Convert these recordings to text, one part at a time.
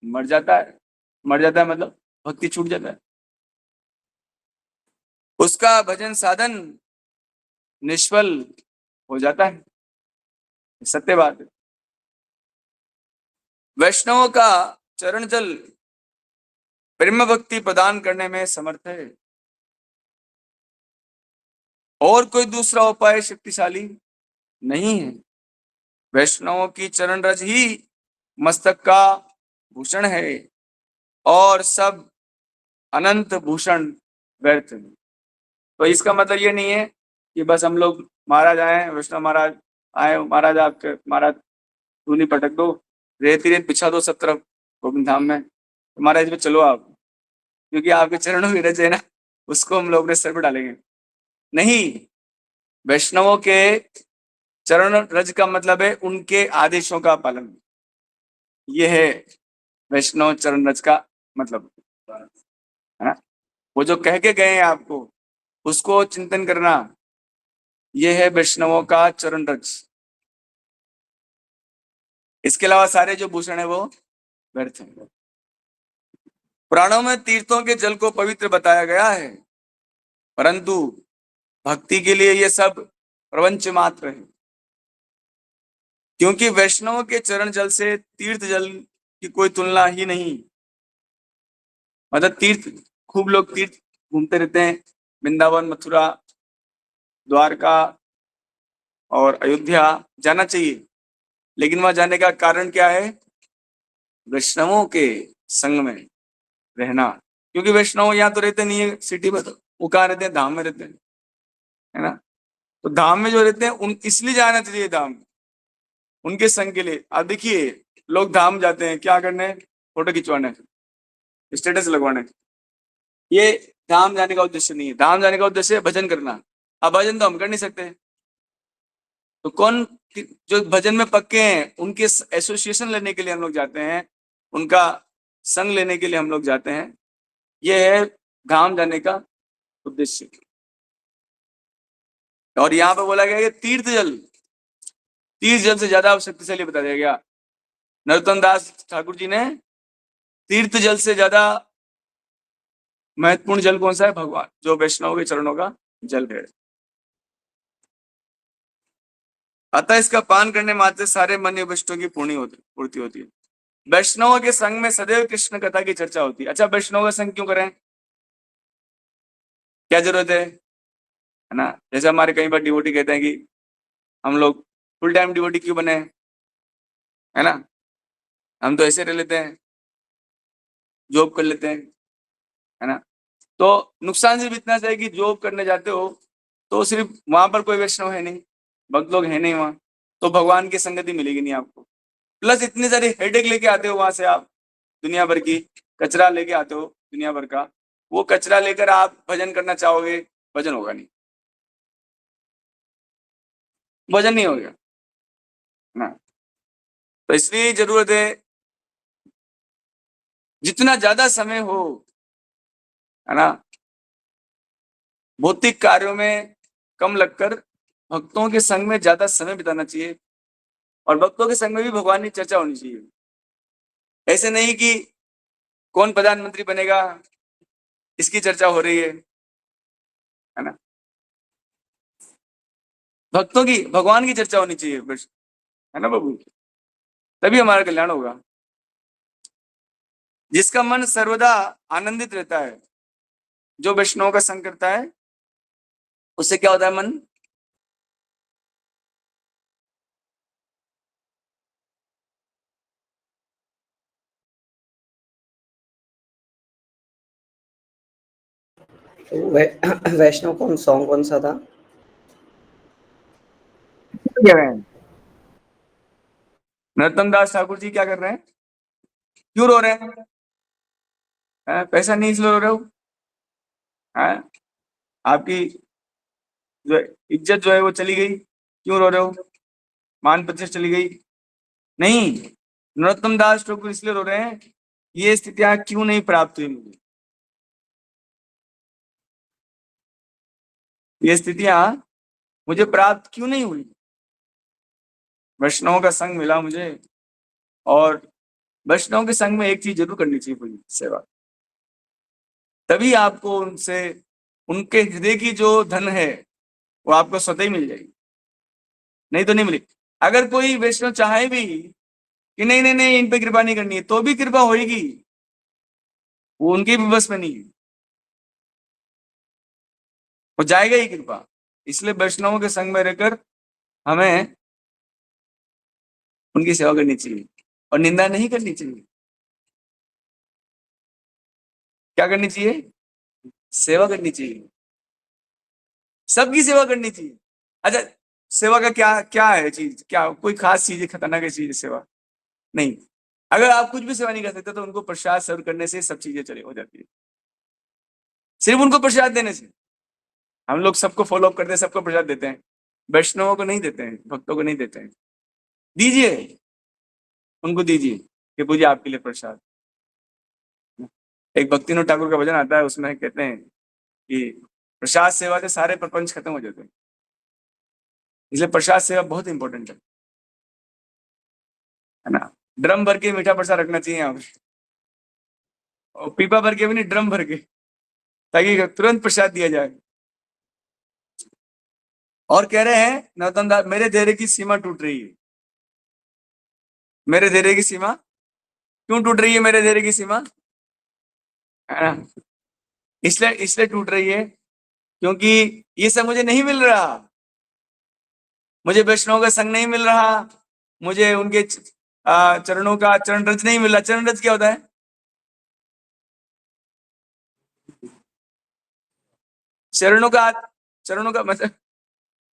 मर जाता है। मर जाता है मतलब भक्ति छूट जाता है, उसका भजन साधन निष्फल हो जाता है। सत्य बात है। वैष्णवों का चरण जल प्रेम भक्ति प्रदान करने में समर्थ है, और कोई दूसरा उपाय शक्तिशाली नहीं है। वैष्णवों की चरण रज ही मस्तक का भूषण है, और सब अनंत भूषण व्यर्थ है। तो इसका मतलब ये नहीं है कि बस हम लोग महाराज आए, वैष्णव महाराज आए, महाराज आपके महाराज धूनी पटक दो, रेती रेत बिछा दो सब तरफ गोविंद धाम में, तो महाराज पे चलो आप, क्योंकि आपके चरणों की रज है ना, उसको हम लोग अपने सर पर डालेंगे। नहीं, वैष्णवों के चरण रज का मतलब है उनके आदेशों का पालन। ये है वैष्णव चरण रज का मतलब, है ना। वो जो कह के गए हैं आपको, उसको चिंतन करना, ये है वैष्णवों का चरण रज। इसके अलावा सारे जो भूषण है वो व्यर्थ है। पुराणों में तीर्थों के जल को पवित्र बताया गया है, परंतु भक्ति के लिए ये सब प्रपंच मात्र है, क्योंकि वैष्णवों के चरण जल से तीर्थ जल की कोई तुलना ही नहीं। मतलब तीर्थ, खूब लोग तीर्थ घूमते रहते हैं, वृंदावन, मथुरा, द्वारका और अयोध्या जाना चाहिए, लेकिन वहां जाने का कारण क्या है? वैष्णवों के संग में रहना। क्योंकि वैष्णव यहाँ तो रहते नहीं है सिटी में, तो वो कहाँ रहते हैं? धाम में रहते हैं, है ना। तो धाम में जो रहते हैं उन इसलिए जाना चाहिए धाम, उनके संग के लिए। आप देखिए, लोग धाम जाते हैं क्या करने? फोटो खिंचवाने, स्टेटस लगवाने। ये धाम जाने का उद्देश्य नहीं है। धाम जाने का उद्देश्य है भजन करना। अब भजन तो हम कर नहीं सकते, तो कौन, जो भजन में पक्के हैं उनके एसोसिएशन लेने के लिए हम लोग जाते हैं, उनका संग लेने के लिए हम लोग जाते हैं। ये है धाम जाने का उद्देश्य। और यहाँ पे बोला गया कि तीर्थ जल, तीर्थ जल से ज्यादा शक्तिशाली बता दिया गया। नरोत्तम दास ठाकुर जी ने तीर्थ जल से ज्यादा महत्वपूर्ण जल कौन सा है? भगवान, जो वैष्णव के चरणों का जल है। अतः इसका पान करने मात्र सारे मन अभिष्टों की पूर्ति होती है। वैष्णव के संग में सदैव कृष्ण कथा की चर्चा होती है। अच्छा, वैष्णव का संग क्यों करें? क्या जरूरत है ना। जैसे हमारे कई बार डिवोटी कहते हैं कि हम लोग फुल टाइम डिवोटी क्यों बने, है ना, हम तो ऐसे रह लेते हैं, जॉब कर लेते हैं, है ना। तो नुकसान सिर्फ इतना है कि जॉब करने जाते हो तो सिर्फ वहां पर कोई वैष्णव है नहीं, भक्त लोग है नहीं वहां, तो भगवान की संगति मिलेगी नहीं आपको। प्लस इतनी सारी हेडेक लेके आते हो वहां से आप, दुनिया भर की कचरा लेके आते हो दुनिया भर का, वो कचरा लेकर आप भजन करना चाहोगे, भजन होगा नहीं, भजन नहीं होगा ना। तो इसलिए जरूरत है जितना ज्यादा समय हो, है ना, भौतिक कार्यों में कम लगकर भक्तों के संग में ज्यादा समय बिताना चाहिए, और भक्तों के संग में भी भगवान की चर्चा होनी चाहिए। ऐसे नहीं कि कौन प्रधानमंत्री बनेगा इसकी चर्चा हो रही है ना। भक्तों की, भगवान की चर्चा होनी चाहिए बस, है ना बाबू, तभी हमारा कल्याण होगा। जिसका मन सर्वदा आनंदित रहता है, जो वैष्णव का संग करता है, उससे क्या होता है? मन वैष्णव कौन सॉन्ग कौन सा था? कह रहे हैं। नरोत्तम दास ठाकुर जी क्या कर रहे हैं? क्यों रो रहे हैं? पैसा नहीं इसलिए रो रहे हो? हैं? आपकी जो इज्जत जो है वो चली गई, क्यों रो रहे हो? मान प्रतिष्ठा चली गई? नहीं, नरोत्तम दास ठाकुर इसलिए रो रहे हैं, ये स्थितियां क्यों नहीं प्राप्त हुई मुझे, ये स्थितियां मुझे प्राप्त क्यों नहीं हुई। वैष्णव का संग मिला मुझे, और वैष्णव के संग में एक चीज जरूर करनी चाहिए, पूरी सेवा। तभी आपको उनसे, उनके हृदय की जो धन है वो आपको स्वतः ही मिल जाएगी, नहीं तो नहीं मिलेगी। अगर कोई वैष्णव चाहे भी कि नहीं नहीं नहीं इन पे कृपा नहीं करनी है, तो भी कृपा होगी, वो उनके भी बस में नहीं है, वो जाएगा ही कृपा। इसलिए वैष्णवों के संग में रहकर हमें उनकी सेवा करनी चाहिए और निंदा नहीं करनी चाहिए। क्या करनी चाहिए? सेवा करनी चाहिए, सबकी सेवा करनी चाहिए। अच्छा, सेवा का क्या क्या है चीज, क्या कोई खास चीज है, खतरनाक चीज है सेवा? नहीं। अगर आप कुछ भी सेवा नहीं कर सकते तो उनको प्रसाद सर्व करने से सब चीजें चली हो जाती है, सिर्फ उनको प्रसाद देने से। हम लोग सबको फॉलो अप करते हैं, सबको प्रसाद देते हैं, वैष्णवों को नहीं देते हैं, भक्तों को नहीं देते हैं। दीजिए, उनको दीजिए कि पूज्य आपके लिए प्रसाद। एक भक्तिनोद ठाकुर का भजन आता है, उसमें कहते हैं कि प्रसाद सेवा से सारे प्रपंच खत्म हो जाते हैं, इसलिए प्रसाद सेवा बहुत इंपॉर्टेंट है ना। ड्रम भर के मीठा प्रसाद रखना चाहिए यहाँ पे, और पीपा भर के भी नहीं, ड्रम भर के, ताकि तुरंत प्रसाद दिया जाए। और कह रहे हैं नरोत्तम दास, मेरे धैर्य की सीमा टूट रही है। मेरे धैर्य की सीमा क्यों टूट रही है? मेरे धैर्य की सीमा, है ना, इसलिए इसलिए टूट रही है क्योंकि ये सब मुझे नहीं मिल रहा, मुझे वैष्णव का संग नहीं मिल रहा, मुझे उनके चरणों का चरण रज नहीं मिल रहा। चरण रज क्या होता है? चरणों का मतलब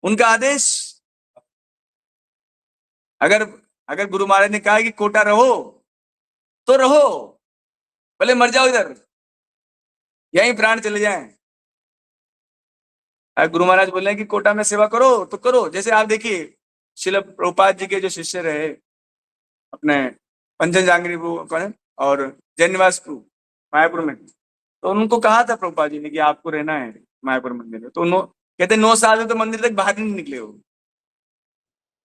उनका आदेश। अगर अगर गुरु महाराज ने कहा कि कोटा रहो तो रहो, भले मर जाओ इधर, यहीं प्राण चले जाएं। अगर गुरु महाराज बोले कि कोटा में सेवा करो तो करो। जैसे आप देखिए श्रील प्रभुपाद जी के जो शिष्य रहे अपने पंचन जांगरी कौन है और जयनिवास प्रभु मायापुर में, तो उनको कहा था प्रभुपाद जी ने कि आपको रहना है मायापुर मंदिर में, तो कहते 9 साल तो मंदिर तक बाहर नहीं निकले हो।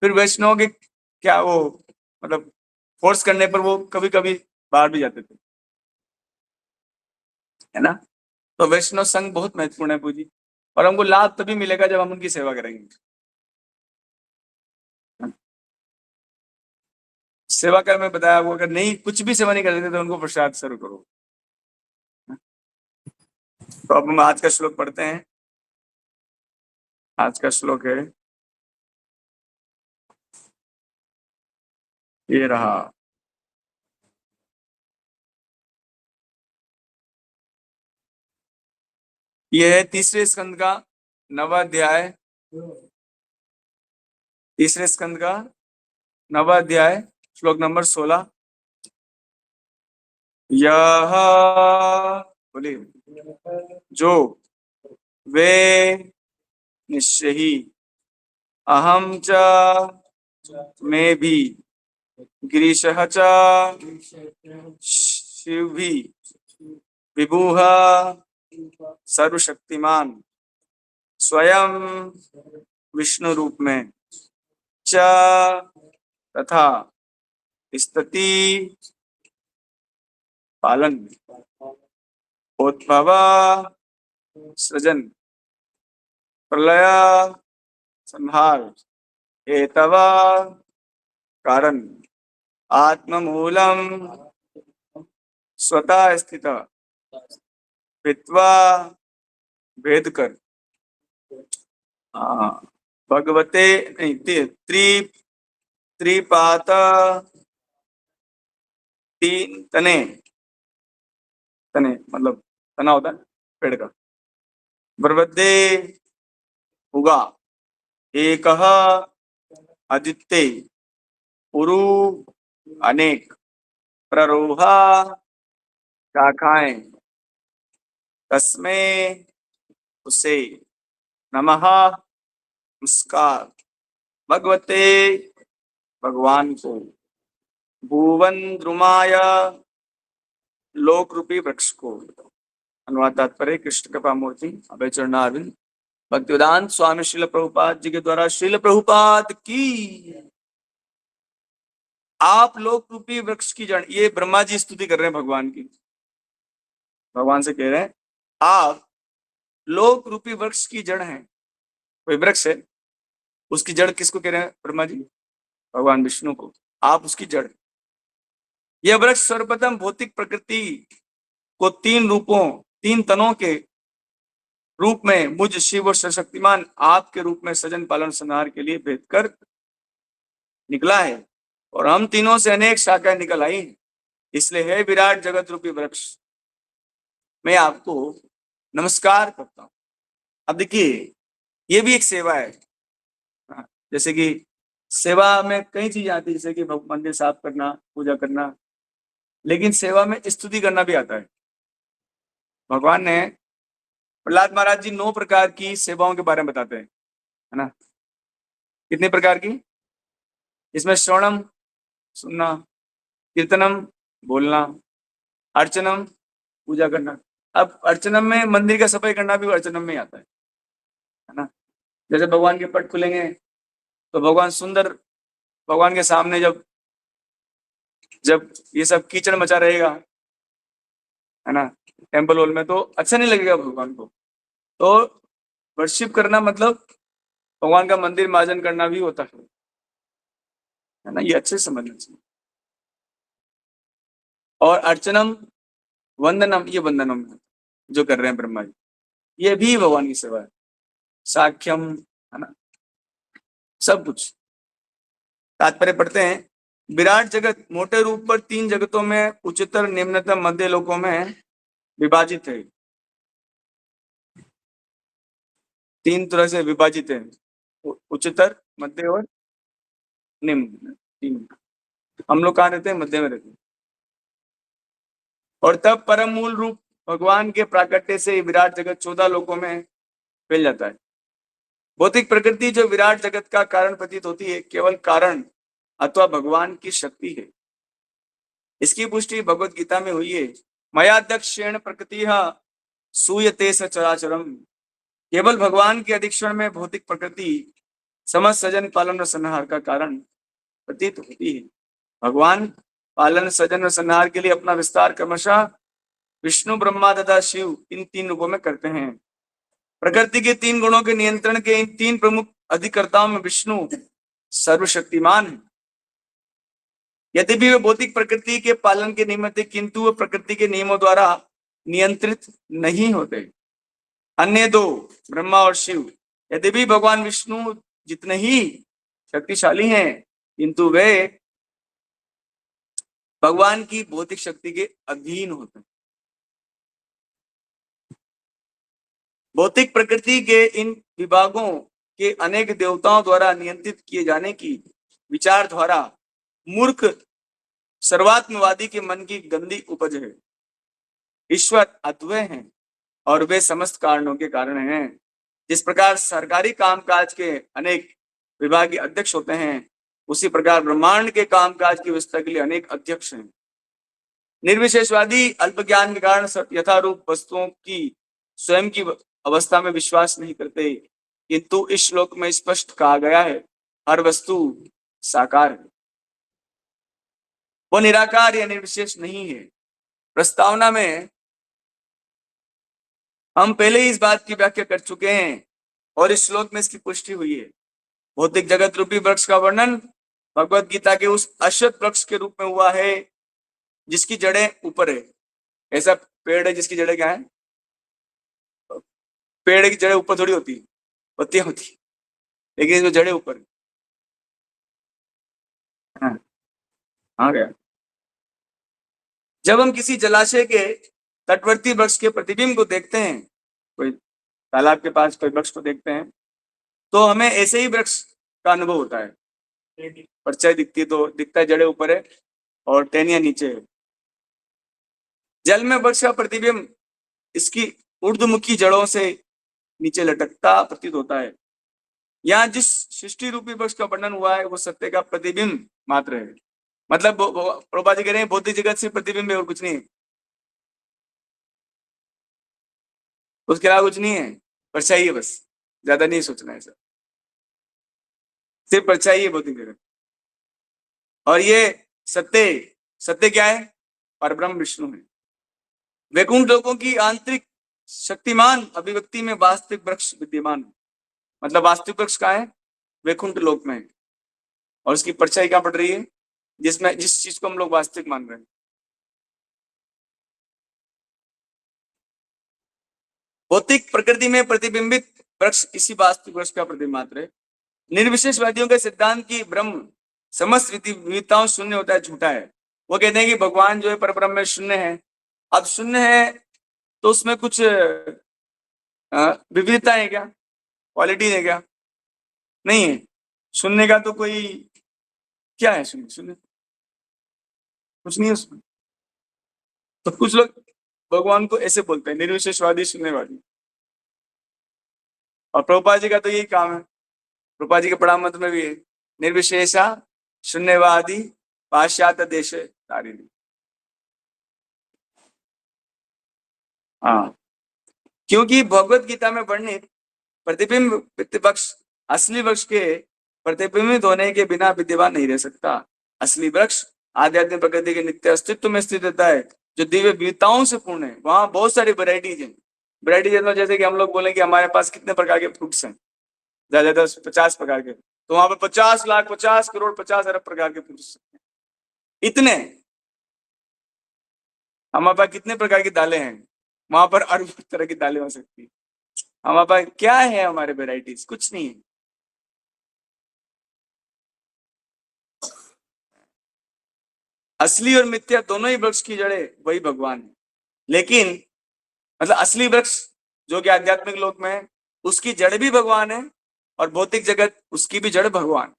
फिर वैष्णव के क्या वो मतलब फोर्स करने पर वो कभी कभी बाहर भी जाते थे, है ना। तो वैष्णव संघ बहुत महत्वपूर्ण है पूजी, और हमको लाभ तभी मिलेगा जब हम उनकी सेवा करेंगे। सेवा कर में बताया वो, अगर नहीं कुछ भी सेवा नहीं कर सकते तो उनको प्रसाद सर्व करो। तो अब हम आज का श्लोक पढ़ते हैं। आज का श्लोक है ये रहा। यह है तीसरे स्कंद का 9वां अध्याय, तीसरे स्कंद का 9वां अध्याय श्लोक नंबर 16। यह बोलिए जो वे निश्चय ही अहम च में भी गिरीशः च शिव भी विभुः सर्वशक्तिमान स्वयं विष्णु रूप में च तथा स्थिति पालन उद्भव सृजन प्रलय संहार एतव कारण आत्ममूलम स्वतः स्थित विद्वा भेद कर भगवते त्रिपात तीन तने, तने मतलब तना होता है पेड़ का, बरबदे उगा एक आदित्य उरु अनेक प्ररोहा शाखाएं तस्मे उसे नमः नमस्कार भगवते भगवान को भुवन द्रुमाय लोक रूपी वृक्ष को। अनुवाद तात्पर्य कृष्ण कृपा मूर्ति अभय चरणारविंद भक्तिवेदांत स्वामी श्रील प्रभुपाद जी के द्वारा श्रील प्रभुपाद की आप लोक रूपी वृक्ष की जड़, ये ब्रह्मा जी स्तुति कर रहे हैं भगवान की, भगवान से कह रहे हैं आप लोक रूपी वृक्ष की जड़ हैं। कोई वृक्ष है, उसकी जड़ किसको कह रहे हैं ब्रह्मा जी? भगवान विष्णु को। आप उसकी जड़। यह वृक्ष सर्वप्रथम भौतिक प्रकृति को तीन रूपों, तीन तनों के रूप में मुझ शिव और सर्वशक्तिमान आपके रूप में सजन पालन संहार के लिए भेद कर निकला है, और हम तीनों से अनेक शाखाएं निकल आई, इसलिए है विराट जगत रूपी वृक्ष, मैं आपको नमस्कार करता हूं। अब देखिए, ये भी एक सेवा है। जैसे कि सेवा में कई चीजें आती है, जैसे कि मंदिर साफ करना, पूजा करना, लेकिन सेवा में स्तुति करना भी आता है। भगवान ने प्रहलाद महाराज जी 9 प्रकार की सेवाओं के बारे में बताते हैं, है ना? कितने प्रकार की? इसमें श्रवणम सुनना, कीर्तनम बोलना, अर्चनम पूजा करना। अब अर्चनम में मंदिर का सफाई करना भी अर्चनम में आता है ना? जैसे भगवान के पट खुलेंगे तो भगवान सुंदर, भगवान के सामने जब जब ये सब कीचड़ मचा रहेगा, है ना, टेम्पल हॉल में, तो अच्छा नहीं लगेगा भगवान को। तो वर्शिप करना मतलब भगवान का मंदिर मार्जन करना भी होता है ना? ये अच्छे से समझना चाहिए। और अर्चनम वंदनम, ये वंदनम जो कर रहे हैं ब्रह्मा जी, ये भी भगवान की सेवा है। साख्यम, है ना, सब कुछ। तात्पर्य पढ़ते हैं, विराट जगत मोटे रूप पर 3 जगतों में उच्चतर, निम्नतम, मध्य लोकों में विभाजित है। 3 तरह से विभाजित है, उच्चतर, मध्य और निम्न। 3। हम लोग कहाँ रहते हैं? मध्य में रहते हैं। और तब परम मूल रूप भगवान के प्राकट्य से विराट जगत 14 लोकों में फैल जाता है। भौतिक प्रकृति जो विराट जगत का कारण प्रतीत होती है, केवल कारण अथवा भगवान की शक्ति है। इसकी पुष्टि भगवत गीता में हुई है, मयाध्यक्षेण प्रकृति सूयते सचराचरम। केवल भगवान के अधिक्षण में भौतिक प्रकृति समस्त सजन पालन और संहार का कारण प्रतीत होती है। भगवान पालन, सजन और संहार के लिए अपना विस्तार क्रमशः विष्णु, ब्रह्मा तथा शिव, इन 3 रूपों में करते हैं। प्रकृति के 3 गुणों के नियंत्रण के इन 3 प्रमुख अधिकर्ताओं में विष्णु सर्वशक्तिमान है। यद्यपि वे भौतिक प्रकृति के पालन के निमित्त, किंतु वे प्रकृति के नियमों द्वारा नियंत्रित नहीं होते। अन्य 2 ब्रह्मा और शिव, यद्यपि भगवान विष्णु जितने ही शक्तिशाली हैं, किंतु वे भगवान की भौतिक शक्ति के अधीन होते हैं। भौतिक प्रकृति के इन विभागों के अनेक देवताओं द्वारा नियंत्रित किए जाने की विचारधारा मूर्ख सर्वात्मवादी के मन की गंदी उपज है। ईश्वर अद्वय हैं और वे समस्त कारणों के कारण हैं। जिस प्रकार सरकारी कामकाज के अनेक विभागीय अध्यक्ष होते हैं, उसी प्रकार ब्रह्मांड के कामकाज की व्यवस्था के लिए अनेक अध्यक्ष हैं। निर्विशेषवादी अल्प ज्ञान के कारण यथारूप वस्तुओं की स्वयं की अवस्था में विश्वास नहीं करते, किंतु इस श्लोक में स्पष्ट कहा गया है, हर वस्तु साकार है, वो निराकार या निर्विशेष नहीं है। प्रस्तावना में हम पहले ही इस बात की व्याख्या कर चुके हैं और इस श्लोक में इसकी पुष्टि हुई है। भौतिक जगत रूपी वृक्ष का वर्णन भगवत गीता के उस अश्वत्थ वृक्ष के रूप में हुआ है जिसकी जड़ें ऊपर है। ऐसा पेड़ है जिसकी जड़ें क्या है? पेड़ की जड़ें ऊपर थोड़ी होती, पत्तियां होती, लेकिन इसमें जड़ें ऊपर है। हाँ गया। जब हम किसी जलाशय के तटवर्ती वृक्ष के प्रतिबिंब को देखते हैं, कोई तालाब के पास कोई वृक्ष को देखते हैं, तो हमें ऐसे ही वृक्ष का अनुभव होता है। परछाई दिखती है तो दिखता है जड़ें ऊपर है और टहनियां नीचे है। जल में वृक्ष का प्रतिबिंब इसकी ऊर्ध्वमुखी जड़ों से नीचे लटकता प्रतीत होता है। यहाँ जिस सृष्टि रूपी वृक्ष का वर्णन हुआ है वो सत्य का प्रतिबिंब मात्र है। मतलब प्रभुपाद जी कह रहे हैं भौतिक जगत से प्रतिबिंब है और कुछ नहीं है, उसके अलावा कुछ नहीं है, परछाई है बस, ज्यादा नहीं सोचना है सर, सिर्फ परछाई है भौतिक जगत। और ये सत्य, सत्य क्या है? परब्रह्म विष्णु है। वैकुंठ लोकों की आंतरिक शक्तिमान अभिव्यक्ति में वास्तविक वृक्ष विद्यमान है। मतलब वास्तविक वृक्ष कहाँ है? वैकुंठ लोक में है। और उसकी परछाई कहाँ पड़ रही है? जिसमें जिस चीज को हम लोग वास्तविक मान रहे हैं। भौतिक प्रकृति में प्रतिबिंबित वृक्ष किसी वास्तविक वृक्ष का प्रतिबिंब मात्र है। निर्विशेषवादियों के सिद्धांत की ब्रह्म समस्त विविधताओं शून्य होता है, झूठा है। वो कहते हैं कि भगवान जो है परब्रह्म में शून्य है। अब शून्य है तो उसमें कुछ विविधता है क्या? क्वालिटी है क्या? नहीं है। शून्य का तो कोई क्या है? शून्य शून्य कुछ नहीं है उसमें। तो कुछ लोग भगवान को ऐसे बोलते हैं, निर्विशेषवादी, शून्यवादी। और प्रभुपाद जी का तो यही काम है। प्रभुपाद जी के पढ़ामत में भी है, निर्विशेषा शून्यवादी पाश्चात्य देश तारिणी। हाँ, क्योंकि भगवत गीता में वर्णित प्रतिबिंब वृक्ष असली वृक्ष के प्रतिबिंबित होने के बिना विद्यमान नहीं रह सकता। असली वृक्ष आध्यात्मिक प्रकृति के नित्य अस्तित्व में स्थित रहता है, जो दिव्य विविधताओं से पूर्ण है। वहां बहुत सारी वैरायटीज हैं। वैरायटीज मतलब जैसे कि हम लोग बोले कि हमारे पास कितने प्रकार के फ्रूट्स हैं, ज्यादा 50 प्रकार के, तो वहां पर 50 लाख 50 करोड़ 50 अरब प्रकार के फ्रूट्स इतने। हमारे पास कितने प्रकार की दालें हैं, वहां पर अरबों तरह की दालें हो सकती है। हमारे पास क्या है? हमारे वेराइटीज कुछ नहीं है। असली और मिथ्या दोनों ही वृक्ष की जड़ें वही भगवान है। लेकिन मतलब असली वृक्ष जो कि आध्यात्मिक लोक में है, उसकी जड़ भी भगवान है, और भौतिक जगत उसकी भी जड़ भगवान।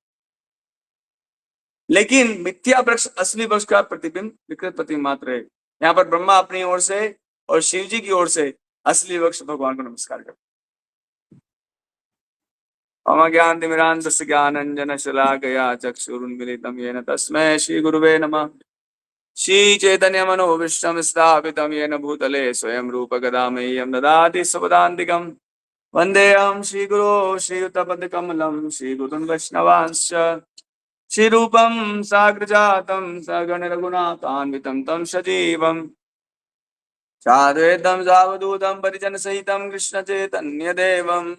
लेकिन मिथ्या वृक्ष असली वृक्ष का प्रतिबिंब, विकृत प्रतिबिंब मात्र है। यहाँ पर ब्रह्मा अपनी ओर से और शिव जी की ओर से असली वृक्ष भगवान को नमस्कार करते। मम ज्ञानतिमिरान्धस्य ज्ञानाञ्जनशलाकया चक्षुरुन्मीलितं येन तस्मै श्रीगुरुवे नमः। श्रीचैतन्यमनोभीष्टं स्थापितं येन भूतले स्वयं रूप गदा मह्यं ददाति स्वपदान्तिकम्। वन्देऽहं श्रीगुरो श्रीयुतपदकमलं श्रीगुरुन् वैष्णवांश्च श्रीरूपं साग्रजातं सगणरघुनाथान्वितं तं सजीवम् साद्वैतं सावधूतं परिजनसहितं कृष्णचैतन्यदेवम्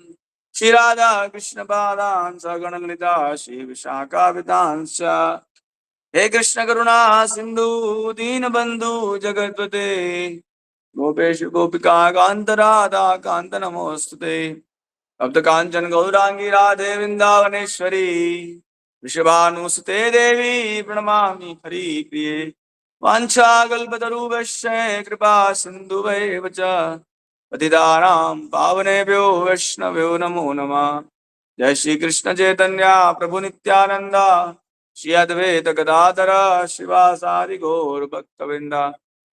श्री राधा कृष्ण पादान् सगण ललिता श्री विशाखावितांश्च। हे कृष्ण करुणा सिंधु दीन बंधु जगतपते गोपेश गोपिका कांत राधा कांत नमोस्तुते। तप्त कांचन गौरांगी राधे वृंदावनेश्वरी वृषभानुसुते देवी प्रणमामि हरिप्रिये। वाञ्छाकल्पतरुभ्यश्च कृपा सिन्धुभैव च पतितानां पावनेभ्यो वैष्णवेभ्यो नमो नमः। जय श्री कृष्ण चैतन्य प्रभु नित्यानंद श्री अद्वैत गदाधर शिवासादि गौर भक्तवृंद।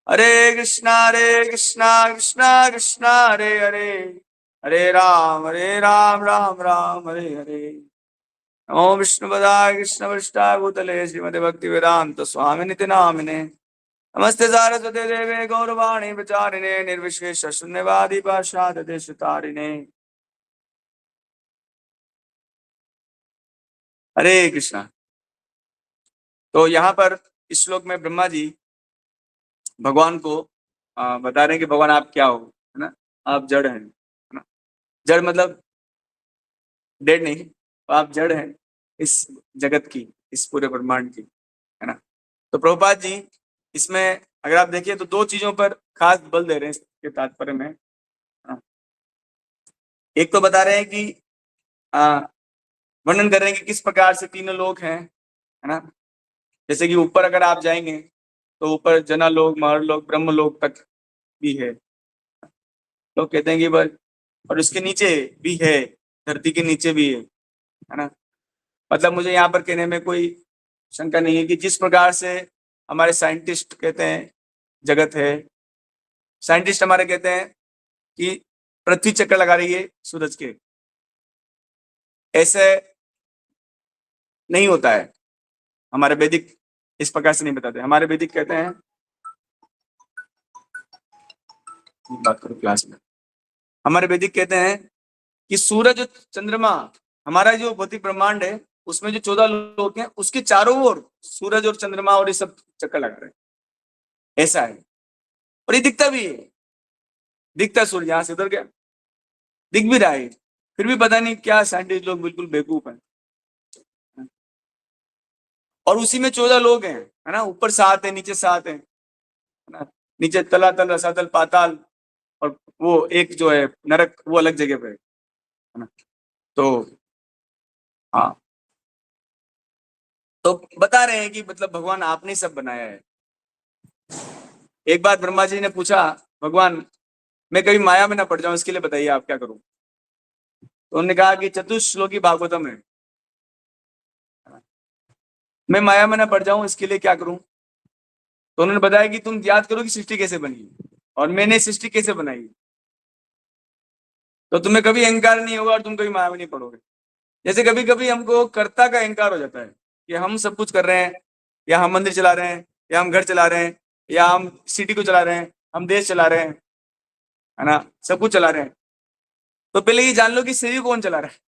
हरे कृष्णा कृष्णा कृष्णा हरे हरे, हरे राम राम राम हरे हरे। नमो विष्णुपदाय कृष्ण पृष्ठाय भूतले श्रीमते भक्ति वेदांत स्वामी नित्य नामिने। नमस्ते सारस्वते देवे गौरवाणी प्रचारिणे निर्विशेष शून्यवादी पाशाद देश तारिणे। हरे कृष्णा। तो यहाँ पर इस श्लोक में ब्रह्मा जी भगवान को बता रहे हैं कि भगवान आप क्या हो, है ना? आप जड़ हैं, है ना? जड़ मतलब डेड नहीं, आप जड़ हैं इस जगत की, इस पूरे ब्रह्मांड की, है ना? तो प्रभुपाद जी इसमें अगर आप देखिए तो दो चीजों पर खास बल दे रहे हैं इसके तात्पर्य में। एक तो बता रहे हैं कि वर्णन कर रहे हैं कि किस प्रकार से तीनों लोक हैं, है ना? जैसे कि ऊपर अगर आप जाएंगे तो ऊपर जना लोक, महर लोक, ब्रह्म लोक तक भी है। लोग कहते हैं कि बस, और उसके नीचे भी है, धरती के नीचे भी है ना? मतलब मुझे यहाँ पर कहने में कोई शंका नहीं है कि जिस प्रकार से हमारे साइंटिस्ट कहते हैं जगत है, साइंटिस्ट हमारे कहते हैं कि पृथ्वी चक्कर लगा रही है सूरज के, ऐसे नहीं होता है। हमारे वैदिक इस प्रकार से नहीं बताते। हमारे वैदिक कहते हैं, बात करो क्लास में, हमारे वैदिक कहते हैं कि सूरज चंद्रमा, हमारा जो भौतिक ब्रह्मांड है उसमें जो 14 लोग हैं उसके चारों ओर सूरज और चंद्रमा और ये सब चक्कर लगा रहे हैं, ऐसा है। और ये दिखता भी है, दिखता है सूरज यहां से उधर गया, दिख भी रहा है, फिर भी पता नहीं क्या साइंटिस्ट लोग बिल्कुल बेवकूफ हैं। और उसी में 14 लोग हैं, है ना, ऊपर 7 है, नीचे 7 है ना, नीचे तलातल रसातल पाताल, और वो एक जो है नरक वो अलग जगह पे है ना। तो हाँ, तो बता रहे हैं कि मतलब भगवान आपने सब बनाया है। एक बार ब्रह्मा जी ने पूछा, भगवान मैं कभी माया में ना पड़ जाऊं, इसके लिए बताइए आप क्या करूं। तो उन्होंने कहा कि चतुश्लोकी भागवतम है, मैं माया में ना पड़ जाऊं इसके लिए क्या करूं। तो उन्होंने बताया कि तुम याद करो कि सृष्टि कैसे बनी और मैंने सृष्टि कैसे बनाई, तो तुम्हें कभी अहंकार नहीं होगा और तुम कभी माया में नहीं पड़ोगे। जैसे कभी कभी हमको कर्ता का अहंकार हो जाता है कि हम सब कुछ कर रहे हैं, या हम मंदिर चला रहे हैं, या हम घर चला रहे हैं, या हम सिटी को चला रहे हैं, हम देश चला रहे हैं, है ना, सब कुछ चला रहे हैं। तो पहले ये जान लो कि शरीर कौन चला रहा है।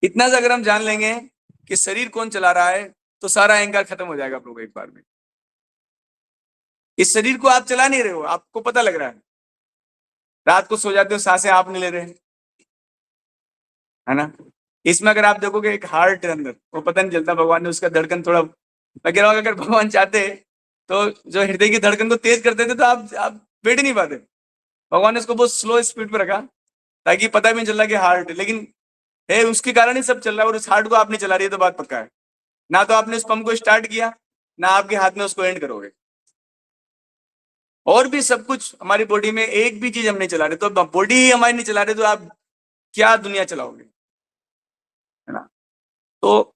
इतना सा अगर हम जान लेंगे कि शरीर कौन चला रहा है तो सारा अहंकार खत्म हो जाएगा आप लोग एक बार में। इस शरीर को आप चला नहीं रहे हो, आपको पता लग रहा है, रात को सो जाते हो सांसें आप नहीं ले रहे, है ना। इसमें अगर आप देखोगे एक हार्ट है अंदर, वो पता नहीं चलता, भगवान ने उसका धड़कन थोड़ा, मैं कह रहा हूँ अगर भगवान चाहते तो जो हृदय की धड़कन को तेज कर देते तो आप बैठ ही नहीं पाते। भगवान ने उसको बहुत स्लो स्पीड पे रखा ताकि पता भी नहीं चल रहा कि हार्ट, लेकिन है उसके कारण ही सब चल रहा है। और उस हार्ट को आप नहीं चला रही है तो बात पक्का है, ना तो आपने उस पंप को स्टार्ट किया, ना आपके हाथ में उसको एंड करोगे। और भी सब कुछ हमारी बॉडी में एक भी चीज हम नहीं चला रहे, तो बॉडी ही हमारी नहीं चला रहे तो आप क्या दुनिया चलाओगे, है ना। तो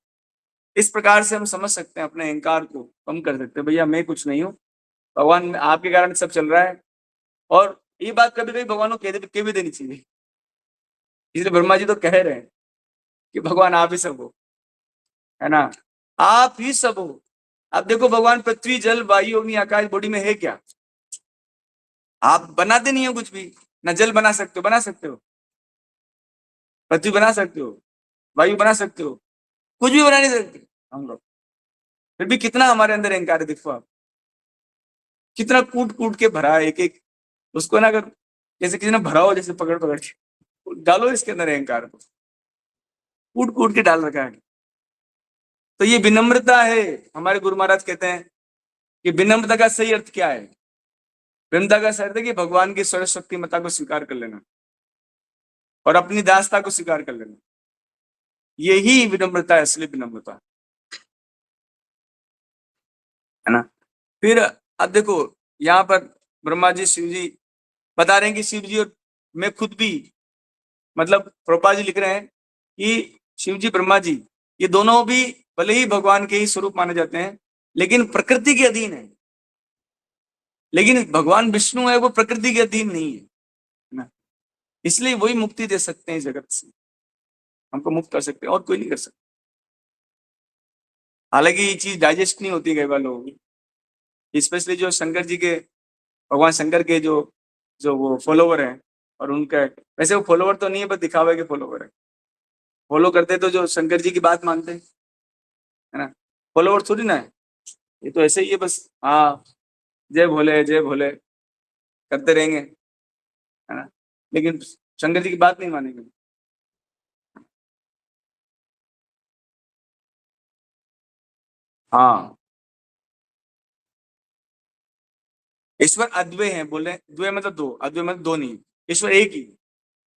इस प्रकार से हम समझ सकते हैं, अपने अहंकार को कम कर सकते हैं, भैया मैं कुछ नहीं हूँ, भगवान आपके कारण सब चल रहा है। और ये बात कभी कभी भगवान को कह भी देनी चाहिए, इसलिए ब्रह्मा जी तो कह रहे हैं कि भगवान आप ही सब हो, है ना, आप ही सब हो। अब देखो भगवान पृथ्वी जल वायु अग्नि आकाश बॉडी में है क्या, आप बनाते नहीं हो कुछ भी, ना जल बना सकते हो, बना सकते हो, पृथ्वी बना सकते हो, वायु बना सकते हो, कुछ भी बना नहीं सकते हम लोग। फिर भी कितना हमारे अंदर अहंकार है, देखो आप कितना कूट कूट के भरा है एक एक उसको ना, अगर जैसे किसी ने भरा हो, जैसे पकड़ पकड़ के डालो इसके अंदर अहंकार को, कूट कूट के डाल रखा है। तो ये विनम्रता है। हमारे गुरु महाराज कहते हैं कि विनम्रता का सही अर्थ क्या है। विनम्रता का सही अर्थ है कि भगवान की सर्वशक्तिमत्ता को स्वीकार कर लेना और अपनी दासता को स्वीकार कर लेना, यही विनम्रता है, असली विनम्रता, है ना। फिर अब देखो यहाँ पर ब्रह्मा जी शिव जी बता रहे हैं कि शिव जी और मैं खुद भी, मतलब प्रभुपाद जी लिख रहे हैं कि शिव जी ब्रह्मा जी ये दोनों भी भले ही भगवान के ही स्वरूप माने जाते हैं लेकिन प्रकृति के अधीन है। लेकिन भगवान विष्णु है वो प्रकृति के अधीन नहीं है ना, इसलिए वही मुक्ति दे सकते हैं जगत से, हमको मुक्त कर सकते हैं और कोई नहीं कर सकता। हालांकि ये चीज डाइजेस्ट नहीं होती कई बार लोगों की, स्पेशली जो शंकर जी के, भगवान शंकर के जो जो वो फॉलोवर हैं, और उनका वैसे वो फॉलोवर तो नहीं है, बस दिखावे के फॉलोवर है, फॉलो करते तो जो शंकर जी की बात मानते हैं, है ना, फॉलोवर थोड़ी ना है, ये तो ऐसे ही है बस, हाँ जय भोले करते रहेंगे, है ना, लेकिन शंकर जी की बात नहीं मानेंगे। हाँ, ईश्वर अद्वय है, बोले द्वय मतलब दो, अद्वय मतलब दो नहीं, ईश्वर एक ही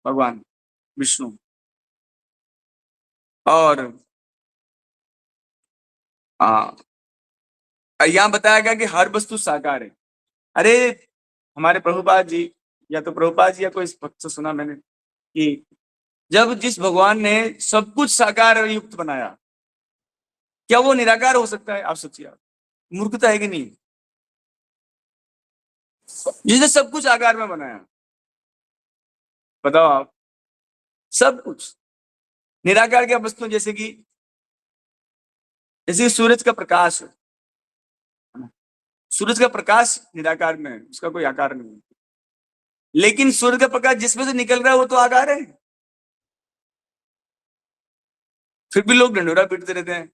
भगवान विष्णु। और हाँ, यहाँ बताया गया कि हर वस्तु साकार है। अरे हमारे प्रभुपाद जी, या तो प्रभुपाद जी या कोई भक्त से सुना मैंने कि जब जिस भगवान ने सब कुछ साकार युक्त बनाया, क्या वो निराकार हो सकता है, आप सोचिए, आप मूर्खता है कि नहीं। जिसने सब कुछ आकार में बनाया, बताओ आप, सब कुछ निराकार क्या वस्तु, जैसे कि सूरज का प्रकाश है ना? सूरज का प्रकाश निराकार में है, उसका कोई आकार नहीं है, लेकिन सूरज का प्रकाश जिसमें से निकल रहा है वो तो आकार है। फिर भी लोग ढंढोरा पीटते रहते हैं।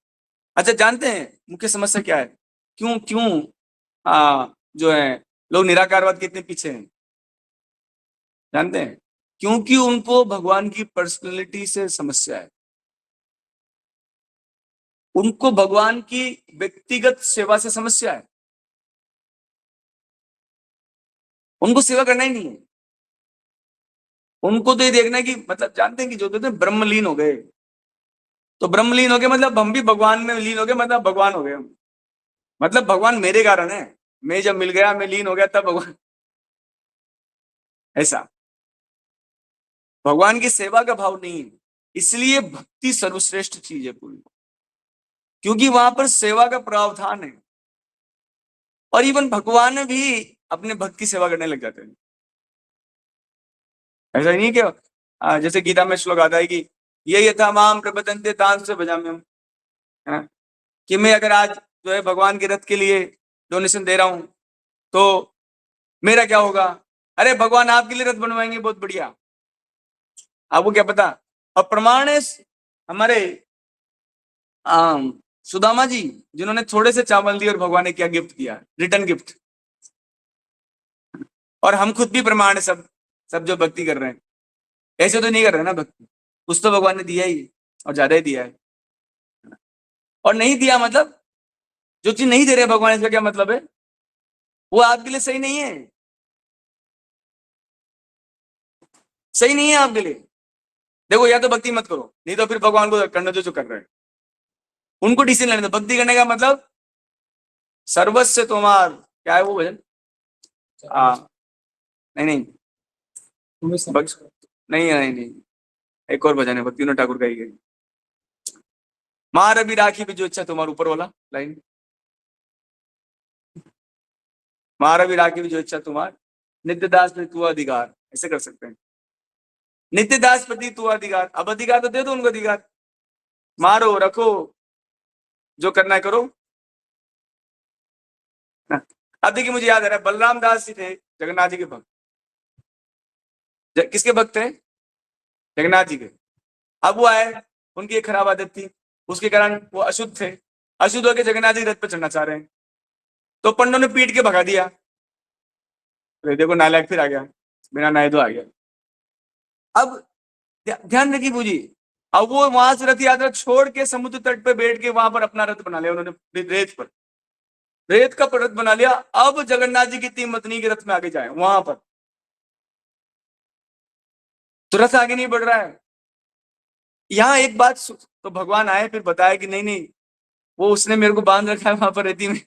अच्छा, जानते हैं मुख्य समस्या क्या है? क्यों क्यों जो है लोग निराकारवाद के इतने पीछे हैं? जानते हैं? क्योंकि उनको भगवान की पर्सनैलिटी से समस्या है। उनको भगवान की व्यक्तिगत सेवा से समस्या है। उनको सेवा करना ही नहीं है। उनको तो ये देखना है कि मतलब जानते हैं कि जो कहते हैं ब्रह्मलीन हो गए, तो ब्रह्मलीन हो गए मतलब हम भी भगवान में लीन हो गए, मतलब भगवान हो गए हम। मतलब भगवान मेरे कारण है, मैं जब मिल गया, मैं लीन हो गया, तब भगवान। ऐसा भगवान की सेवा का भाव नहीं है। इसलिए भक्ति सर्वश्रेष्ठ चीज है पूरी, क्योंकि वहां पर सेवा का प्रावधान है। और इवन भगवान भी अपने भक्त की सेवा करने लग जाते हैं। ऐसा नहीं कि जैसे गीता में श्लोक आता है कि ये यथा माम प्रपतन्ते तांस से भजाम्यहम्, है ना? कि मैं अगर आज जो है भगवान के रथ के लिए डोनेशन दे रहा हूं तो मेरा क्या होगा? अरे भगवान आपके लिए रथ बनवाएंगे, बहुत बढ़िया। आपको क्या पता? अब प्रमाण है हमारे सुदामा जी, जिन्होंने थोड़े से चावल दिए और भगवान ने क्या गिफ्ट दिया, रिटर्न गिफ्ट। और हम खुद भी प्रमाण है, सब सब जो भक्ति कर रहे हैं ऐसे तो नहीं कर रहे ना भक्ति, कुछ तो भगवान ने दिया ही और ज्यादा ही दिया है। और नहीं दिया मतलब जो चीज नहीं दे रहे भगवान, इसका क्या मतलब है? वो आपके लिए सही नहीं है, सही नहीं है आपके लिए। देखो, या तो भक्ति मत करो, नहीं तो फिर भगवान को करने दो जो कर रहे हैं, उनको डिसीजन लेने दो। भक्ति करने का मतलब सर्वस्व तुम्हार, क्या है वो भजन? नहीं नहीं, नहीं नहीं नहीं, एक और भजन है भक्तिनाथ ठाकुर का ही है, मार अभी राखी भी जो इच्छा तुम्हारे ऊपर वाला लाइन, मार अभी राखी भी जो इच्छा तुम्हार, नित्य दास प्रति तू अधिकार, ऐसे कर सकते हैं। नित्य दास प्रति तू अधिकार, अब अधिकार तो दे दो उनको अधिकार, मारो रखो जो करना है करो। अब देखिए, मुझे याद आ रहा है बलराम दास जी थे जगन्नाथ जी के भक्त। किसके भक्त थे? जगन्नाथ जी के। अब वो आए, उनकी एक खराब आदत थी, उसके कारण वो अशुद्ध थे, अशुद्ध होकर जगन्नाथ जी रथ पर चढ़ना चाह रहे हैं, तो पंडों ने पीट के भगा दिया। देखो नालायक फिर आ गया, बिना नहाए धोए आ गया। अब ध्यान रखिए पूजी, अब वो वहां से रथ यात्रा छोड़ के समुद्र तट पे बैठ के वहां पर अपना रथ बना लिया उन्होंने, रेत पर, रेत का रथ बना लिया। अब जगन्नाथ जी की तीन पत्नी के रथ में आगे जाए वहां पर, तो रथ आगे नहीं बढ़ रहा है। यहाँ एक बात तो भगवान आए फिर बताया कि नहीं नहीं, वो उसने मेरे को बांध रखा है वहां पर रेती में,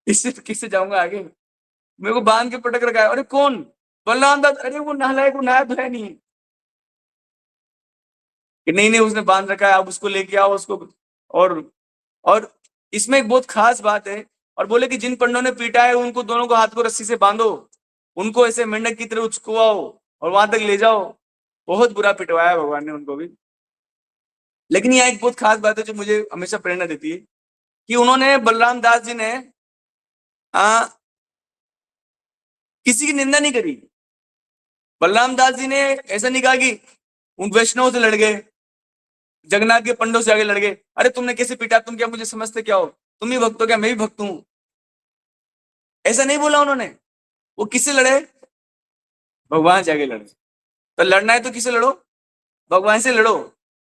इससे तो किससे जाऊंगा आगे, मेरे को बांध के पटक रखा है। अरे कौन? बलराम दास। अरे वो नालायक, वो नहाया धोया नहीं, कि नहीं नहीं उसने बांध रखा है, आप उसको लेके आओ उसको। और और इसमें एक बहुत खास बात है, और बोले कि जिन पंडों ने पीटा है उनको दोनों को हाथ को रस्सी से बांधो, उनको ऐसे मेंढक की तरह उचकुआओ और वहां तक ले जाओ। बहुत बुरा पिटवाया भगवान ने उनको भी। लेकिन यहाँ एक बहुत खास बात है जो मुझे हमेशा प्रेरणा देती है, कि उन्होंने बलराम दास जी ने आ, किसी की निंदा नहीं करी। बलराम दास जी ने ऐसा नहीं कहा कि उन वैष्णव से लड़ गए, जगन्नाथ के पंडों से आगे लड़ गए, अरे तुमने कैसे पीटा, तुम क्या मुझे समझते क्या हो, तुम भी भक्त हो क्या, मैं भी भक्त हूं। ऐसा नहीं बोला उन्होंने। वो किससे लड़े? भगवान से आगे लड़े। तो लड़ना है तो किससे लड़ो? भगवान से लड़ो,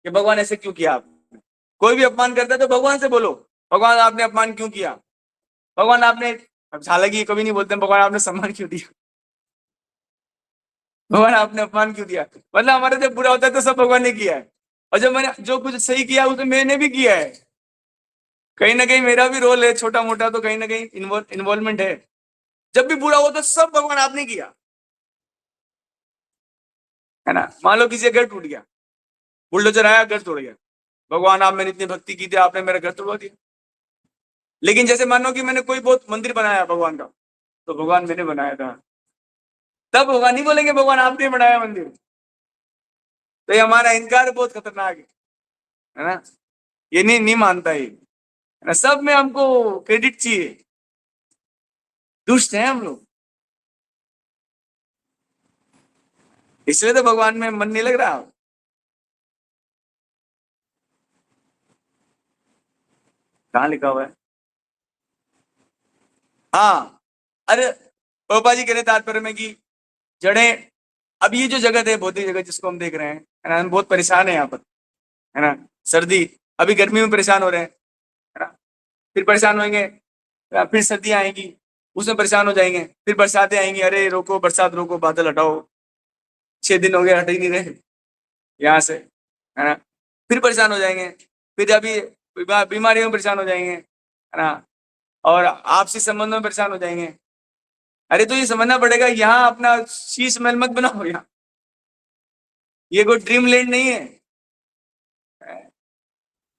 कि भगवान ऐसे क्यों किया आपने। कोई भी अपमान करता है तो भगवान से बोलो, भगवान आपने अपमान क्यों किया, भगवान आपने, हालांकि ये कभी नहीं बोलते भगवान आपने सम्मान क्यों दिया, भगवान आपने अपमान क्यों दिया। मतलब हमारे जब बुरा होता है तो सब भगवान ने किया है, और जब मैंने जो कुछ सही किया उसे मैंने भी किया है। कहीं ना कहीं मेरा भी रोल है छोटा मोटा, तो कहीं ना कहीं इन्वॉल्वमेंट है। जब भी बुरा हो तो सब भगवान आपने किया, है ना? मान लो किसी का घर टूट गया, बुलडोजर आया घर तोड़ गया, भगवान आप मैंने इतनी भक्ति की थी, आपने मेरा घर तोड़वा दिया। लेकिन जैसे मानो कि मैंने कोई बहुत मंदिर बनाया भगवान का, तो भगवान मैंने बनाया था, तब भगवान नहीं बोलेंगे भगवान आपने बनाया मंदिर। तो ये हमारा इनकार बहुत खतरनाक है ना? ये नहीं नहीं मानता ये, है ना? सब में हमको क्रेडिट चाहिए, दुष्ट हैं हम लोग, इसलिए तो भगवान में मन नहीं लग रहा। कहाँ लिखा हुआ है? हाँ, अरे पापा जी कह रहे तात्पर्य में कि जड़ें, अब ये जो जगत है, भौतिक जगत जिसको हम देख रहे हैं, है ना, हम बहुत परेशान है यहाँ पर, है ना। सर्दी, अभी गर्मी में परेशान हो रहे हैं, है ना, फिर परेशान होंगे, फिर सर्दियां आएंगी, उसमें परेशान हो जाएंगे, फिर बरसातें आएंगी, अरे रोको बरसात रोको, बादल हटाओ, 6 दिन हो गए हट ही नहीं रहे यहाँ से, है ना, फिर परेशान हो जाएंगे, फिर अभी बीमारियों में परेशान हो जाएंगे, है ना, और आपसी संबंधों में परेशान हो जाएंगे। अरे तो ये समझना पड़ेगा, यहाँ अपना शीश महल मत बनाओ, यहाँ ये कोई ड्रीम लैंड नहीं है,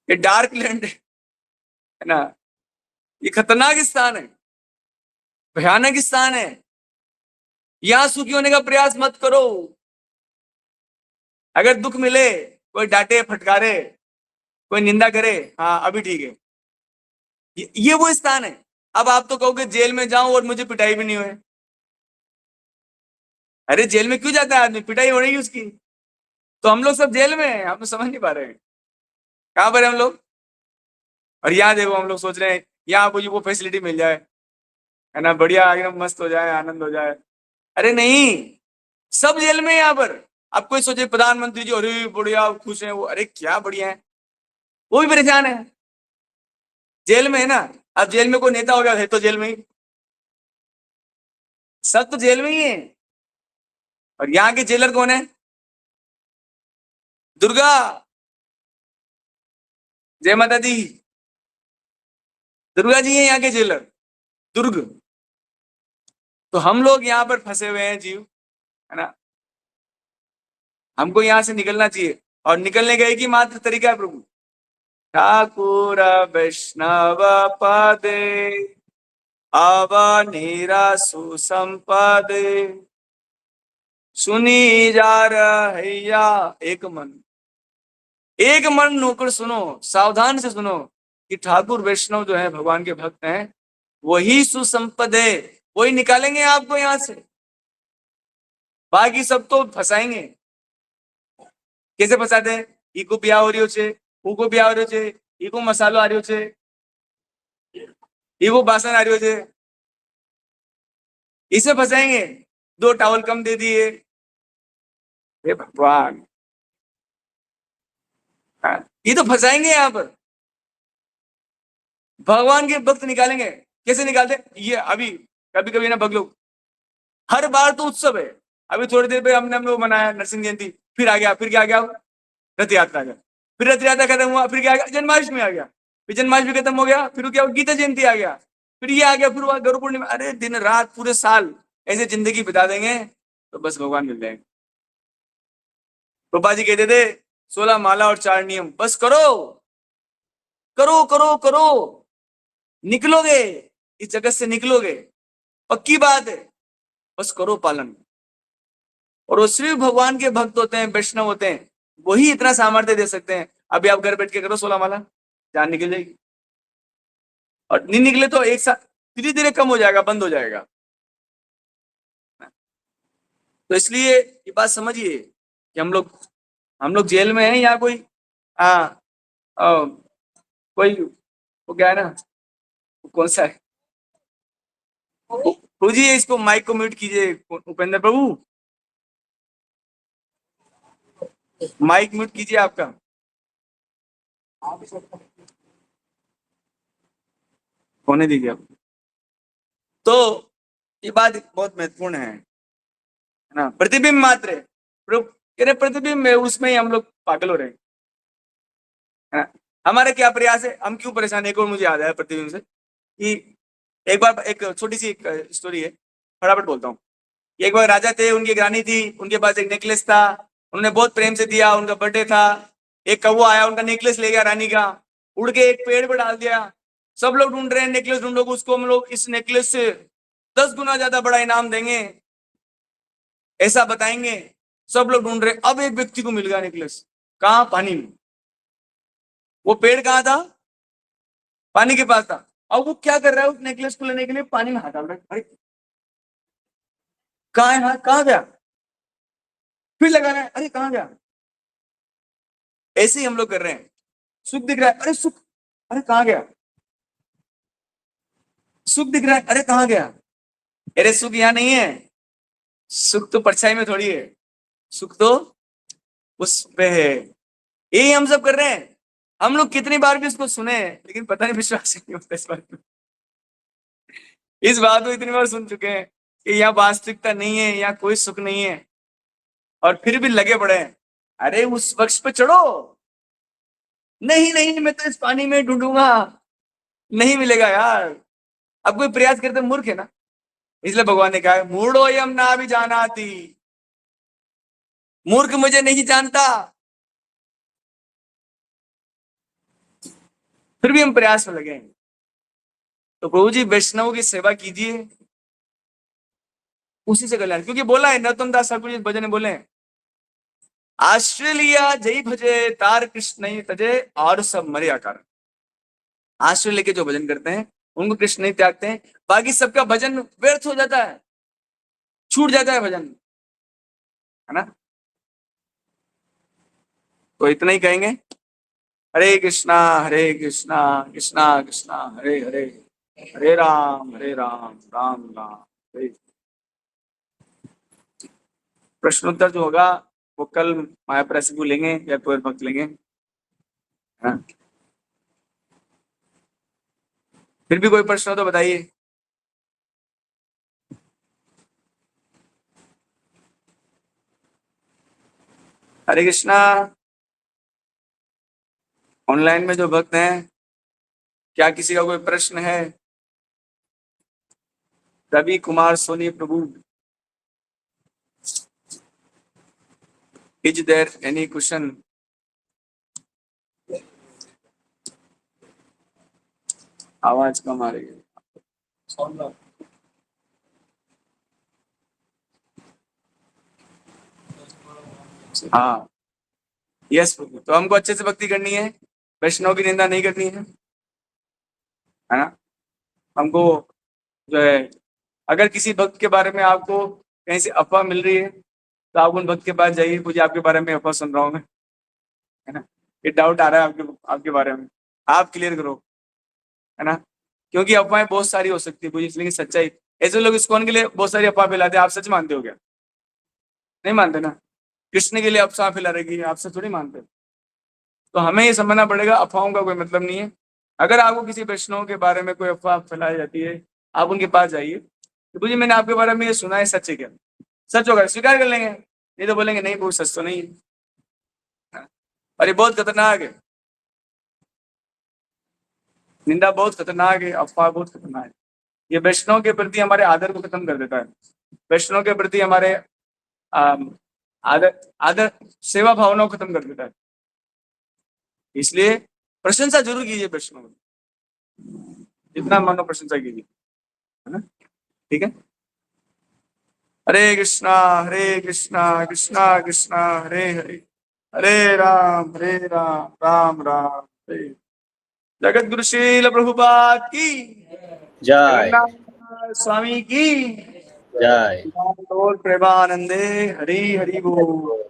ये डार्क लैंड है ना, ये खतरनाक स्थान है, भयानक स्थान है। यहां सुखी होने का प्रयास मत करो। अगर दुख मिले, कोई डांटे फटकारे, कोई निंदा करे, हाँ अभी ठीक है, ये वो स्थान है। अब आप तो कहोगे जेल में जाऊं और मुझे पिटाई भी नहीं हुए। अरे जेल में क्यों जाता है आदमी? पिटाई हो रही है उसकी। तो हम लोग सब जेल में हैं, आप तो समझ नहीं पा रहे हैं कहां पर है हम लोग। और यहाँ देखो हम लोग सोच रहे हैं यहाँ मुझे वो फैसिलिटी मिल जाए, है ना, बढ़िया एकदम मस्त हो जाए, आनंद हो जाए। अरे नहीं, सब जेल में है यहाँ पर। अब कोई सोचे प्रधानमंत्री जी अरे बढ़िया खुश है वो, अरे क्या बढ़िया है, वो भी परेशान है, जेल में है ना। अब जेल में कोई नेता हो गया है तो जेल में ही, सब तो जेल में ही है। और यहाँ के जेलर कौन है? दुर्गा, जय माता दी, दुर्गा जी है यहाँ के जेलर, दुर्ग। तो हम लोग यहाँ पर फंसे हुए हैं जीव, है ना, हमको यहाँ से निकलना चाहिए। और निकलने का एक ही मात्र तरीका है प्रभु, ठाकुर वैष्णव पदे अवनीरा सुसंपदे सुनी जा रहा एक मन होकर सुनो, सावधान से सुनो कि ठाकुर वैष्णव जो है भगवान के भक्त हैं, वही सुसंपद है, वही निकालेंगे आपको यहां से। बाकी सब तो फंसाएंगे। कैसे फंसाते हैं? ईको ब्याह हो रही हो, ऊको ब्याह हो रही हो, ईको मसालो आ रही हो, ईको बासन आ रही हो, इसे फंसाएंगे। 2 टावल कम दे दिए, हे भगवान, हाँ, ये तो फंसाएंगे यहाँ पर। भगवान के भक्त निकालेंगे, कैसे निकालते? ये अभी कभी कभी ना भक्त लोग, हर बार तो उत्सव है, अभी थोड़ी देर पे हमने हम लोग मनाया नरसिंह जयंती, फिर आ गया, फिर क्या आ गया, रथ यात्रा आ गया, फिर रथ यात्रा खत्म हुआ, फिर क्या आ गया, जन्माष्टमी आ गया, फिर जन्माष्टमी खत्म हो गया, फिर क्या, गीता जयंती आ गया, फिर ये आ गया, फिर वहां गुरु पूर्णिमा। अरे दिन रात पूरे साल ऐसे जिंदगी बिता देंगे तो बस भगवान मिल जाएंगे। पापा जी कहते थे 16 माला और 4 नियम, बस करो करो करो करो, निकलोगे, इस जगत से निकलोगे, पक्की बात है, बस करो पालन। और वो सिर्फ भगवान के भक्त होते हैं, वैष्णव होते हैं, वही इतना सामर्थ्य दे सकते हैं। अभी आप घर बैठ के करो 16 माला, जान निकल जाएगी। और नहीं निकले तो एक साथ धीरे धीरे कम हो जाएगा, बंद हो जाएगा। तो इसलिए ये बात समझिए कि हम लोग जेल में हैं या कोई, हाँ, कोई वो क्या है ना, कौन सा है, पूजिए इसको, माइक को म्यूट कीजिए उपेंद्र प्रभु, माइक म्यूट कीजिए आपका। होने दीजिए आप। तो ये बात बहुत महत्वपूर्ण है ना, प्रतिबिंब मात्र है, प्रतिबिंब है, उसमें ही हम लोग पागल हो रहे हैं, है ना। हमारा क्या प्रयास है, हम क्यों परेशान है? एक और मुझे याद आया प्रतिबिंब से कि एक बार एक छोटी सी स्टोरी है, फटाफट बोलता हूँ। एक बार राजा थे, उनकी एक रानी थी, उनके पास एक नेकलेस था, उन्होंने बहुत प्रेम से दिया, उनका बर्थडे था, एक कौवा आया, उनका नेकलेस ले गया रानी का, उड़ के एक पेड़ पर डाल दिया। सब लोग ढूंढ रहे हैं नेकलेस, ढूंढो उसको, हम लोग इस नेकलेस से 10 गुना ज्यादा बड़ा इनाम देंगे, ऐसा बताएंगे। सब लोग ढूंढ रहे, अब एक व्यक्ति को मिल गया नेकलेस, कहाँ? पानी में। वो पेड़ कहाँ था? पानी के पास था। अब वो क्या कर रहा है, उस नेकलेस को लेने के लिए पानी में हाथ डाल रहा है, अरे कहाँ है हाथ, कहाँ गया? फिर लगा रहा है, अरे कहाँ गया? ऐसे ही हम लोग कर रहे हैं, सुख दिख रहा है, अरे सुख, अरे कहाँ गया? सुख दिख रहा है, अरे कहाँ गया, अरे सुख यहाँ नहीं है, सुख तो परछाई में थोड़ी है, सुख तो उस पे है। यही हम सब कर रहे हैं। हम लोग कितनी बार भी इसको सुने लेकिन पता नहीं विश्वास ही नहीं होता इस बात पे। इस बात को इतनी बार सुन चुके हैं कि यहाँ वास्तविकता नहीं है, यहाँ कोई सुख नहीं है, और फिर भी लगे पड़े हैं। अरे उस वृक्ष पे चढ़ो, नहीं नहीं मैं तो इस पानी में ढूंढूंगा, नहीं मिलेगा यार। अब कोई प्रयास करते मूर्ख है ना, इसलिए भगवान ने कहा है मूढ़ो यम ना भी जाना थी, मूर्ख मुझे नहीं जानता, फिर भी हम प्रयास में लगे हैं। तो प्रभु जी वैष्णव की सेवा कीजिए, उसी से कल्याण। क्योंकि बोला है नरोत्तम दास ठाकुर जी भजन में बोले हैं, आश्रय जय भजे तार कृष्ण नहीं तजे और सब मरे आकार। आश्रय लेके जो भजन करते हैं उनको कृष्ण नहीं त्यागते हैं, बाकी सबका भजन व्यर्थ हो जाता है, छूट जाता है भजन, है ना। तो इतना ही कहेंगे, हरे कृष्णा कृष्णा कृष्णा हरे हरे, हरे राम राम राम हरे। प्रश्नोत्तर जो होगा वो कल मायापुर ऐसे लेंगे या कोई भक्त लेंगे, हाँ। फिर भी कोई प्रश्न हो तो बताइए। हरे कृष्णा। ऑनलाइन में जो भक्त हैं, क्या किसी का कोई प्रश्न है? रवि कुमार सोनी प्रभु, इज देयर एनी क्वेश्चन? आवाज कम आ रही है। हाँ यस प्रभु, तो हमको अच्छे से भक्ति करनी है, वैष्णव की निंदा नहीं करनी है ना। हमको जो है, अगर किसी भक्त के बारे में आपको कहीं से अफवाह मिल रही है तो आप उन भक्त के पास जाइए, मुझे आपके बारे में अफवाह सुन रहा हूँ मैं, है ना, ये डाउट आ रहा है आपके आपके बारे में, आप क्लियर करो, है ना। क्योंकि अफवाहें बहुत सारी हो सकती है मुझे, लेकिन सच्चाई, ऐसे लोग इस्कॉन के लिए बहुत सारी अफवाह फैलाते हैं, आप सच मानते हो क्या? नहीं मानते ना। कृष्ण के लिए अफवाह फैला रही है, आप सच थोड़ी मानते। तो हमें ये समझना पड़ेगा अफवाहों का कोई मतलब नहीं है। अगर आपको किसी वैष्णव के बारे में कोई अफवाह फैलाई जाती है, आप उनके पास जाइए तो मुझे मैंने आपके बारे में ये सुना है, सच है क्या? सच होगा स्वीकार कर लेंगे, नहीं तो बोलेंगे नहीं वो सच तो नहीं है। और ये बहुत खतरनाक है, निंदा बहुत खतरनाक है, अफवाह बहुत खतरनाक है। ये वैष्णव के प्रति हमारे आदर को खत्म कर देता है, वैष्णव के प्रति हमारे आदर आदर सेवा भावना को खत्म कर देता है। इसलिए प्रशंसा जरूर कीजिए वैष्णव की, जितना मानो प्रशंसा कीजिए, है ना। ठीक है। हरे कृष्णा कृष्णा कृष्णा हरे हरे, हरे राम राम राम हरे। जगत गुरु श्रील प्रभुपाद की जय। जगन्नाथ स्वामी की जय। और प्रेमानंदे हरि हरि बोल।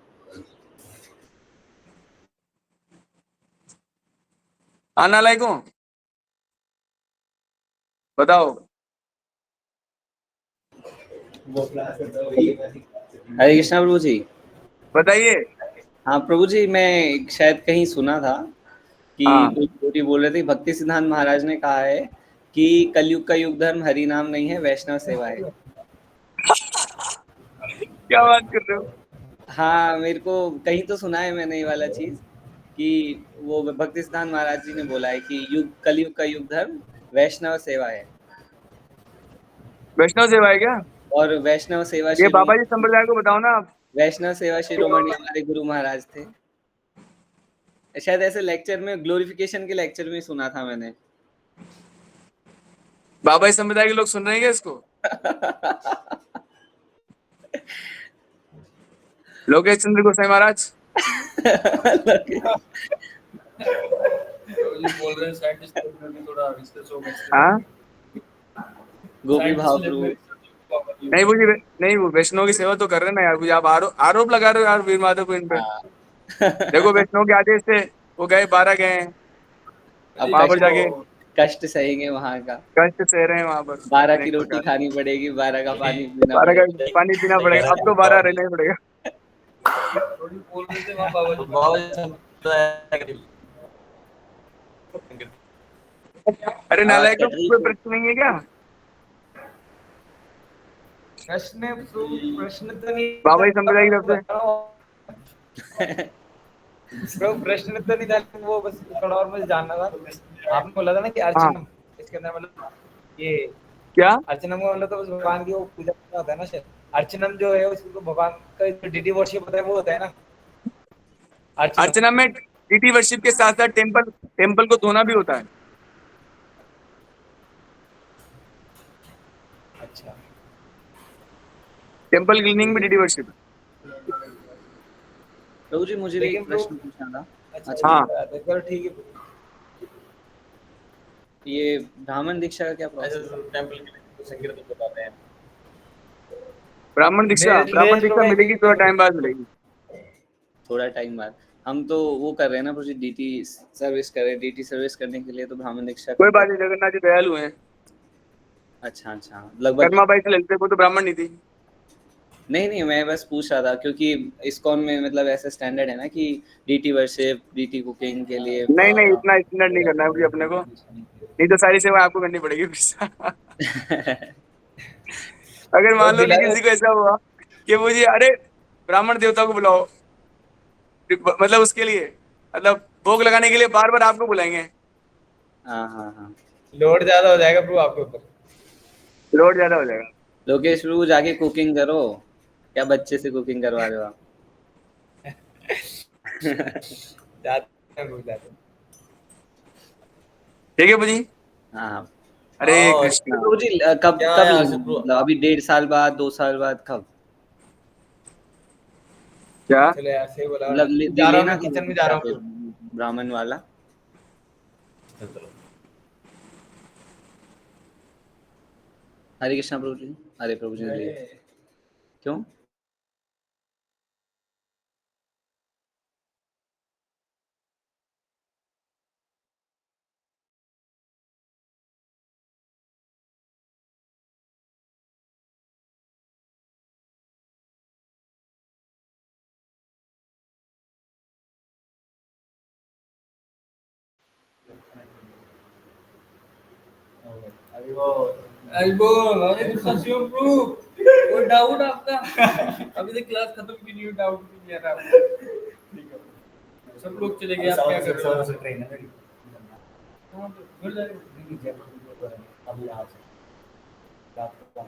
आना लायक हूँ, बताओ। हरे कृष्णा प्रभु जी। बताइए। हाँ प्रभु जी, मैं शायद कहीं सुना था कि हाँ। कोई बोल रहे थे, भक्ति सिद्धांत महाराज ने कहा है कि कलयुग का युग धर्म हरि नाम नहीं है, वैष्णव सेवा है। क्या बात कर रहे हो? हाँ, मेरे को कहीं तो सुना है मैंने ये वाला चीज कि वो भक्ति सिद्धांत महाराज जी ने बोला है कि कलयुग का युग धर्म वैष्णव सेवा है। वैष्णव सेवा है क्या? और वैष्णव सेवा ये बाबा जी संप्रदाय को बताओ ना आप। वैष्णव सेवा शिरोमणि हमारे गुरु महाराज थे, शायद ऐसे लेक्चर में, ग्लोरिफिकेशन के लेक्चर में सुना था मैंने। बाबा जी संप्रदाय के लोग सुन रहे हैं क्या इसको? लोकेश चंद्र गोसाई महाराज बोल रहे हैं साइंटिस्ट भी थोड़ा रिसर्च होगा। हाँ गोपी भाव प्रभु। नहीं वो वैष्णव की सेवा तो कर रहे हैं ना यार, मुझे आप आरोप लगा रहे हो यार वीर माधव को इन पे। देखो वैष्णव के आदेश से वो गए, 12 गए हैं अब वहां पर जाके, कष्ट सहेंगे वहाँ का, कष्ट सह रहे हैं वहां पर 12 की अनेक रोटी प्रकार। खानी पड़ेगी, 12 का पानी पीना 12 का पड़ेगा। पानी पीना पड़ेगा, अब तो 12 रहना ही पड़ेगा। थोड़ी बोल रहे थे वहाँ बाबा जी अरे आवाज नालायक, तो कट रही कोई थी। प्रश्न नहीं है क्या? प्रश्न तो नहीं बाबा जी संप्रदाय की तरफ से प्रभु, प्रश्न तो नहीं था, वो बस थोड़ा और मुझे जानना था। आपने बोला था ना कि हाँ अर्चनम, इसके अंदर मतलब ये क्या? अर्चनम का मतलब तो बस भगवान की वो पूजा करना होता है ना शायद। अर्चनम जो है उसको भगवान का जो डिटी वर्शिप होता है वो होता है ना अर्चनम। अर्चना में डीटी वर्शिप के साथ साथ टेम्पल टेम्पल को धोना भी होता है। अच्छा टेम्पल क्लीनिंग भी डीटी वर्शिप। प्रभु जी मुझे भी लेकिन एक प्रभु प्रश्न पूछना था। अच्छा अच्छा, हाँ चलो ठीक है। ये ब्राह्मण दीक्षा का क्या ऐसे प्रोसेस है? टेंपल के लिए संकीर्तन बताते हैं। ब्राह्मण दीक्षा लोग मिलेगी, थोड़ा टाइम बाद मिलेगी। थोड़ा टाइम बाद। हम तो वो कर रहे हैं ना प्रभु जी, डीटी सर्विस कर रहे हैं। डीटी सर्विस करने के लिए तो ब्राह्मण दीक्षा कोई बात कंपल्सरी। नहीं, जगन्नाथ जी दयालु हैं। अच्छा अच्छा, लगभग। कर्माबाई से ललित को तो ब्राह्मण नहीं थी। नहीं नहीं, मैं बस पूछ रहा था क्योंकि इस्कॉन में मतलब ऐसा स्टैंडर्ड है ना कि डीटी वर्शिप, डीटी कुकिंग के लिए नहीं नहीं, इतना स्टैंडर्ड नहीं करना है मुझे अपने को, नहीं तो सारी सेवा आपको करनी पड़ेगी फिर। अगर तो मान लो कि दिला किसी को ऐसा हुआ कि मुझे अरे ब्राह्मण देवता को बुलाओ, मतलब उसके लिए, मतलब भोग लगाने के लिए बार बार आपको बुलाएंगे, हाँ हाँ हाँ। लोड ज्यादा हो जाएगा प्रभु आपके ऊपर। लोड ज्यादा हो जाएगा। लोकेश प्रभु जाके कुकिंग करो, क्या बच्चे से कुकिंग करवा रहे हो आप? जाते हैं प्रभु, जाते हैं। ठीक है जी। हाँ। हरे और कृष्णा। प्रभु जी कब क्या कब यहाँ से लेना है? प्रो मतलब अभी 1.5 साल बाद, 2 साल बाद, कब? क्या? चलो यार सही बोला। मतलब जा रहा हूँ, लेना मैं कब है किचन में जा दीक्षा रहा हूँ फिर, प्रभु। ब्राह्मण वाला? हरे कृष्णा प्रभु जी। हरे प्रभु जी ने क्यों? शिवम प्रूफ कोई डाउट आपका? अभी तक क्लास खत्म भी नहीं हुई, डाउट भी नहीं आ रहा आपको। ठीक है, सब लोग चले गए, आप क्या कर रहे हो? ट्रेन है मेरी। हाँ, तो घर जाएंगे। अभी यहाँ से रात को